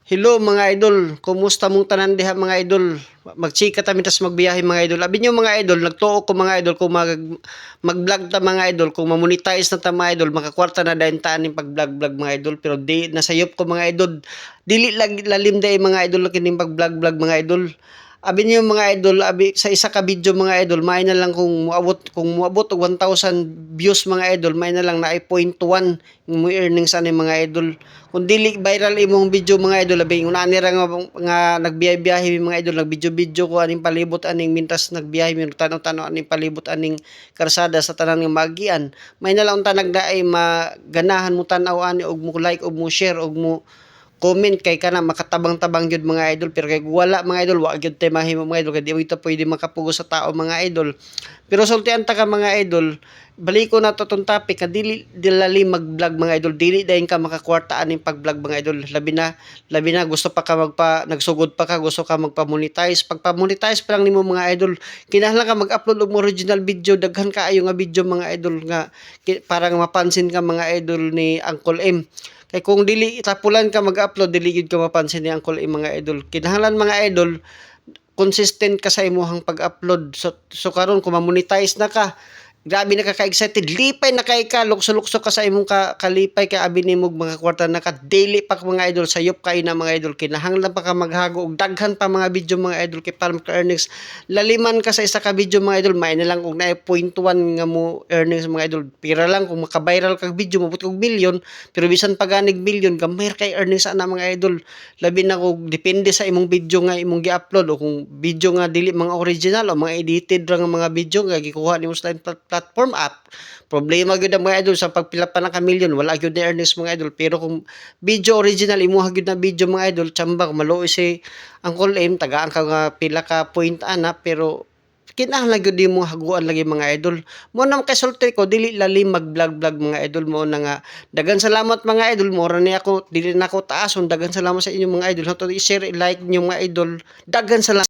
Hello mga idol, kumusta mong tanan diha mga idol? Magchika ta mi tas magbiyahe mga idol. Abi nyo mga idol, nagtuo ko mga idol kung mag-vlog ta mga idol, kung mamonetize na ta mga idol, makakwarta na dayon ta ning pag-vlog mga idol. Pero di nasayop ko mga idol. Dili lalim day mga idol kining pag-vlog mga idol. Abi niyo mga idol, abi sa isa ka video mga idol, may na lang kung muabot og 1,000 views mga idol, may na lang na ay 0.1 yung mo earnings ani mga idol. Kung dili viral imong video mga idol, abi una ni ra nga nagbiyahe-biyahe mga idol, nagvideo-video ko aning palibot aning mintas nagbiyahe mi tanaw-tanaw aning palibot aning karsada sa tanan nga maagian. May na lang unta nagdaay maganahan mo tan-aw ani og mo like og mo share og mo comment kay kana makatabang-tabang gyud mga idol, pero kay wala mga idol wa gyud tay mahimo mga idol kay di ito pwede makapugo sa tao mga idol. Pero sultian ta ka mga idol, baliko na to tong topic, dili dilali mag-vlog mga idol, dili dayon ka makakwarta aning pag-vlog mga idol. Labi na gusto pa ka nagsugod pa ka, gusto ka magpa-monetize. Pagpa-monetize pa lang nimo mga idol, kinahanglan ka mag-upload og original video, daghan kaayo nga video mga idol nga para mapansin ka mga idol ni Uncle M. Kay kung dili tapulan ka mag-upload, dili gid ka mapansin ni Uncle M mga idol. Kinahanglan mga idol, consistent ka sa imong pag-upload. So karon kung ma-monetize na ka, grabe na ka excited, lipay na kay ka, lukso-lukso ka sa imong kalipay kay abi nimo mga kwarta na ka, daily pa mga idol, sayop kay na mga idol, kinahanglan pa ka maghago og daghan pa mga video mga idol kay para maka earnings. Laliman ka sa isa ka video mga idol, may na lang og na 0.1 nga mo earnings mga idol. Pira lang kung maka-viral kag video mabot og million, pero bisan pa ganig million gamay kay earnings ana mga idol. Labi na kung depende sa imong video nga imong gi-upload, o kung video nga dili mga original o mga edited ra nga mga video nga gikuha nimo sa platform app, problema gyud ang mga idol sa pagpila pa ng kamilyon, wala gyud na earnings mga idol. Pero kung video original imuha gyud na video mga idol, tsamba maluoy si Uncle M, tagaan ka nga pila ka point ana, pero kinahanglan gyud mo haguan lagi mga idol. Mo na kay sulti ko, dili lalim mag-vlog mga idol. Mo na nga dagan salamat mga idol, mo ra ni ako dili na ako taason. Dagan salamat sa inyo mga idol. Hato i-share, i-like niyo mga idol. Dagan salamat.